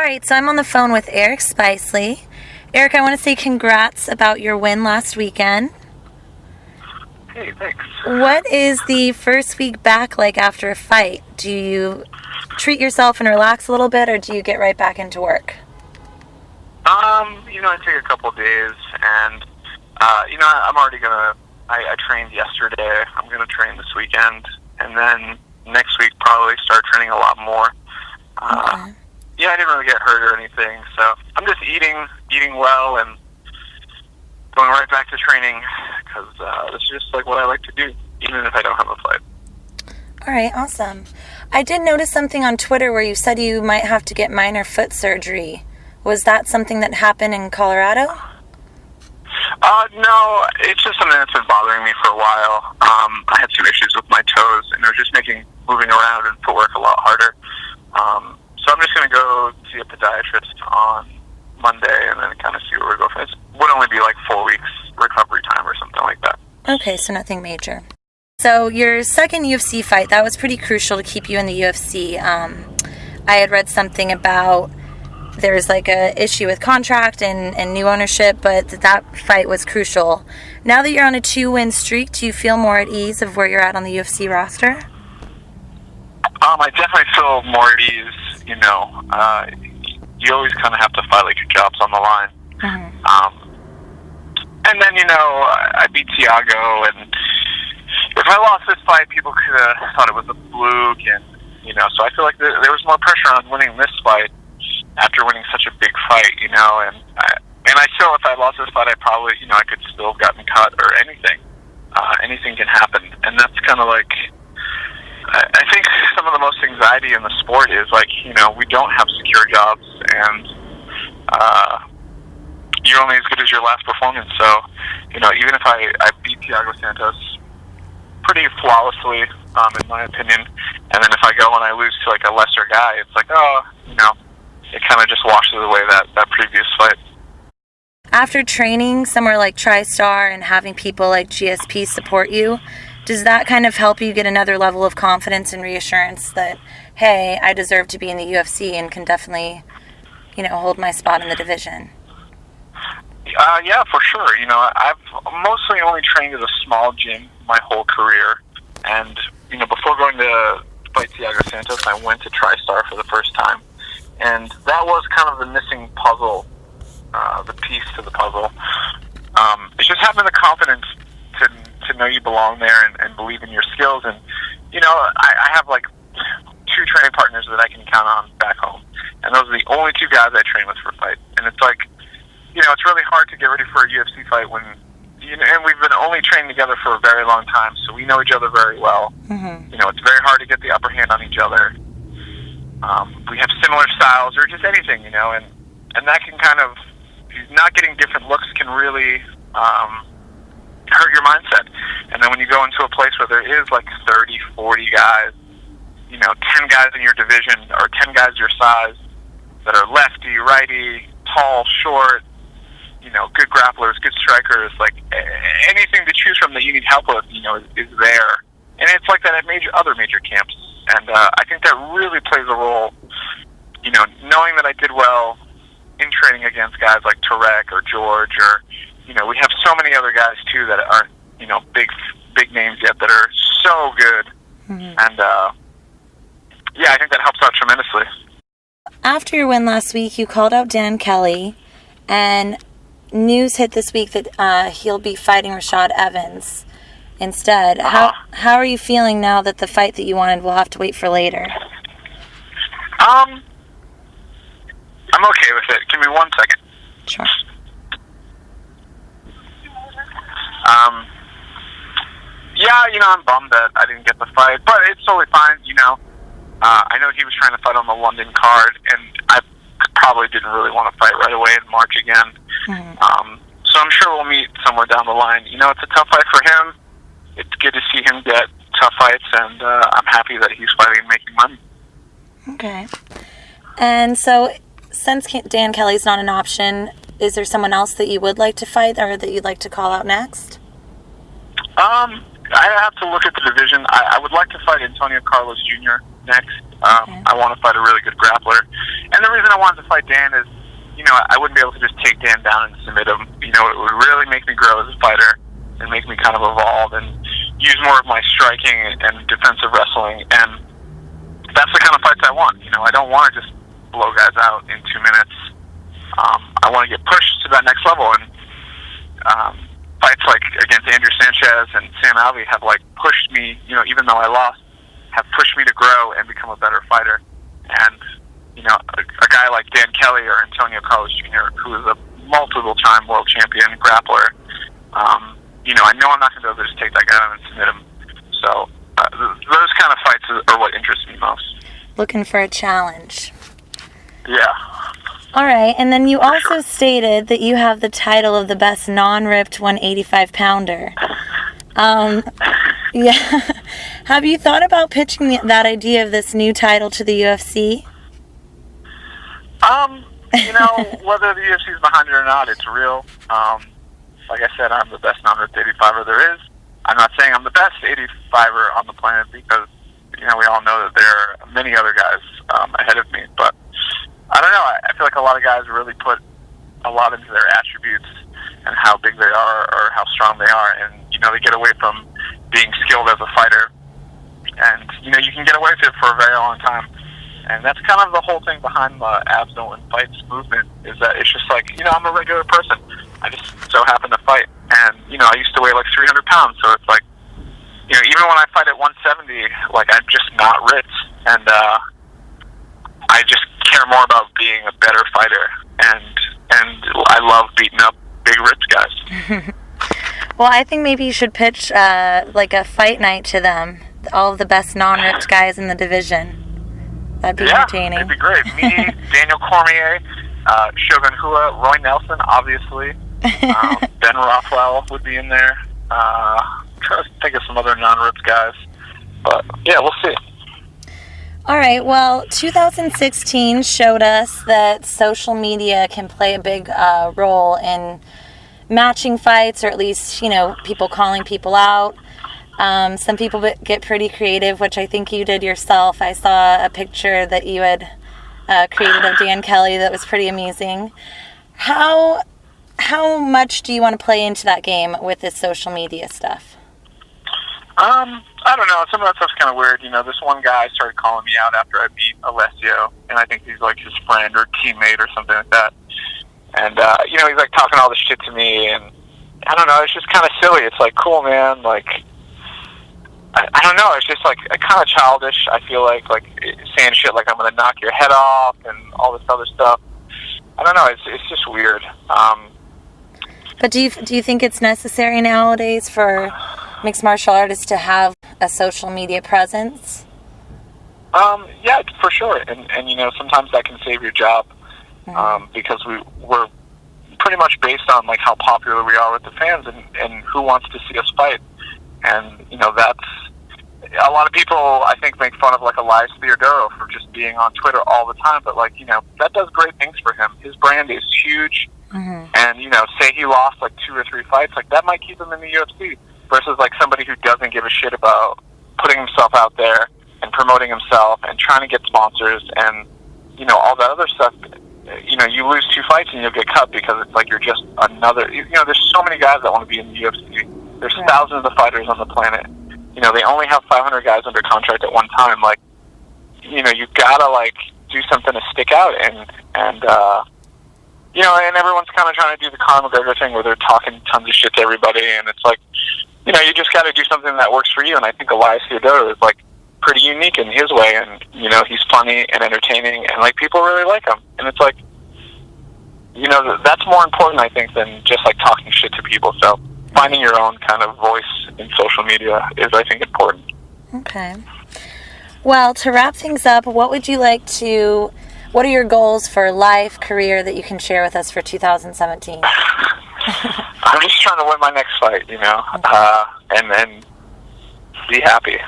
All right, so I'm on the phone with Eric Spicely. Eric, I want to say congrats about your win last weekend. Hey, thanks. What is the first week back like after a fight? Do you treat yourself and relax a little bit, or do you get right back into work? I take a couple days, and, I'm already I trained yesterday. I'm going to train this weekend, and then next week probably start training a lot more. Okay. I didn't really get hurt or anything, so I'm just eating well and going right back to training, because this is just like what I like to do, even if I don't have a fight. All right, awesome. I did notice something on Twitter where you said you might have to get minor foot surgery. Was that something that happened in Colorado? No, it's just something that's been bothering me for a while. I had some issues with my toes, and it was just making moving around and footwork a lot harder. So I'm just going to go see a podiatrist on Monday and then kind of see where we go from. It would only be like 4 weeks recovery time or something like that. Okay, so nothing major. So your second UFC fight, that was pretty crucial to keep you in the UFC. I had read something about there's like a issue with contract and new ownership, but that fight was crucial. Now that you're on a 2-win streak, do you feel more at ease of where you're at on the UFC roster? I definitely feel more at ease. You always kind of have to fight like your job's on the line. Mm-hmm. And then, I beat Thiago, and if I lost this fight, people could have thought it was a fluke, and, so I feel like there was more pressure on winning this fight after winning such a big fight, and I still, if I lost this fight, I probably, I could still have gotten cut or anything. Anything can happen, and that's kind of like, I think some of the most anxiety in the sport is like, we don't have secure jobs, and you're only as good as your last performance. So, even if I beat Thiago Santos pretty flawlessly, in my opinion, and then if I go and I lose to like a lesser guy, it's like, it kind of just washes away that previous fight. After training somewhere like TriStar and having people like GSP support you, does that kind of help you get another level of confidence and reassurance that, hey, I deserve to be in the UFC and can definitely, hold my spot in the division? Yeah, for sure. I've mostly only trained at a small gym my whole career. And, before going to fight Thiago Santos, I went to TriStar for the first time. And that was kind of the missing puzzle, the piece to the puzzle. It's just having the confidence to know you belong there and believe in your skills. And, I have like 2 training partners that I can count on back home. And those are the only 2 guys I train with for fights. And it's like, it's really hard to get ready for a UFC fight when, and we've been only training together for a very long time, so we know each other very well. Mm-hmm. It's very hard to get the upper hand on each other. We have similar styles or just anything, and that can kind of, not getting different looks can really hurt your mindset. And then when you go into a place where there is like 30, 40 guys, 10 guys in your division or 10 guys your size that are lefty, righty, tall, short, good grapplers, good strikers, like anything to choose from that you need help with, is there. And it's like that at other major camps. And I think that really plays a role, knowing that I did well in training against guys like Tarek or George or, we have so many other guys too that aren't, big names yet that are so good. Mm-hmm. And, I think that helps out tremendously. After your win last week, you called out Dan Kelly, and news hit this week that he'll be fighting Rashad Evans instead. Uh-huh. How are you feeling now that the fight that you wanted will have to wait for later? I'm okay with it. Give me 1 second. Sure. I'm bummed that I didn't get the fight, but it's totally fine, I know he was trying to fight on the London card, and I probably didn't really want to fight right away in March again. Mm-hmm. So I'm sure we'll meet somewhere down the line. It's a tough fight for him. It's good to see him get tough fights, and I'm happy that he's fighting and making money. Okay. And so, since Dan Kelly's not an option, is there someone else that you would like to fight or that you'd like to call out next? I have to look at the division. I would like to fight Antonio Carlos Jr. next. I want to fight a really good grappler. And the reason I wanted to fight Dan is, I wouldn't be able to just take Dan down and submit him. It would really make me grow as a fighter and make me kind of evolve and use more of my striking and defensive wrestling. And that's the kind of fights I want. I don't want to just blow guys out in 2 minutes. I want to get pushed to that next level. And fights like against Andrew Sanchez and Sam Alvey have pushed me, even though I lost, have pushed me to grow and become a better fighter. And a guy like Dan Kelly or Antonio Carlos Jr., who is a multiple-time world champion grappler, I know I'm not going to be able to just take that guy down and submit him. So those kind of fights are what interest me most. Looking for a challenge. Yeah. All right, and then you also stated that you have the title of the best non-ripped 185-pounder. Yeah. Have you thought about pitching that idea of this new title to the UFC? Whether the UFC is behind it or not, it's real. Like I said, I'm the best non-ripped 85er there is. I'm not saying I'm the best 85er on the planet because, we all know that there are many other guys ahead of me. But I don't know. I feel like a lot of guys really put a lot into their attributes and how big they are or how strong they are. And, they get away from being skilled as a fighter. And, you can get away with it for a very long time. And that's kind of the whole thing behind the Abs Don't Win Fights movement, is that it's just like, I'm a regular person. I just so happen to fight. And, I used to weigh 300 pounds, so it's like, even when I fight at 170, I'm just not ripped. And I just care more about being a better fighter. And I love beating up big ripped guys. Well, I think maybe you should pitch a fight night to them, all of the best non-ripped guys in the division. That'd be entertaining. Yeah, it'd be great. Me, Daniel Cormier, Shogun Hua, Roy Nelson, obviously. Ben Rothwell would be in there. I'm trying to think of some other non-ripped guys. But, yeah, we'll see. All right, well, 2016 showed us that social media can play a big role in matching fights, or at least, people calling people out. Some people get pretty creative, which I think you did yourself. I saw a picture that you had created of Dan Kelly that was pretty amusing. How much do you want to play into that game with this social media stuff? I don't know. Some of that stuff's kind of weird. This one guy started calling me out after I beat Alessio, and I think he's his friend or teammate or something like that. And, he's talking all this shit to me, and I don't know, it's just kind of silly. It's cool, man, I don't know, it's just kind of childish. I feel like saying shit like I'm going to knock your head off and all this other stuff. I don't know, it's just weird. But do you think it's necessary nowadays for mixed martial artists to have a social media presence? Yeah, for sure. And sometimes that can save your job. Because we're pretty much based on how popular we are with the fans and who wants to see us fight. And that's a lot of people, I think, make fun of Elias Theodoro for just being on Twitter all the time, but that does great things for him. His brand is huge. And say he lost 2 or 3 fights, that might keep him in the UFC versus somebody who doesn't give a shit about putting himself out there and promoting himself and trying to get sponsors and all that other stuff. You lose 2 fights and you'll get cut because it's you're just another. There's so many guys that want to be in the UFC. There's thousands of fighters on the planet. They only have 500 guys under contract at one time. You've got to do something to stick out, and and everyone's kind of trying to do the Conor McGregor thing where they're talking tons of shit to everybody, and it's you just got to do something that works for you. And I think Elias Theodoro is pretty unique in his way, and he's funny and entertaining, and people really like him. And it's that's more important, I think, than just talking shit to people. So finding your own kind of voice in social media is, I think, important. Okay. Well, to wrap things up, what are your goals for life, career that you can share with us for 2017? I'm just trying to win my next fight, and then be happy.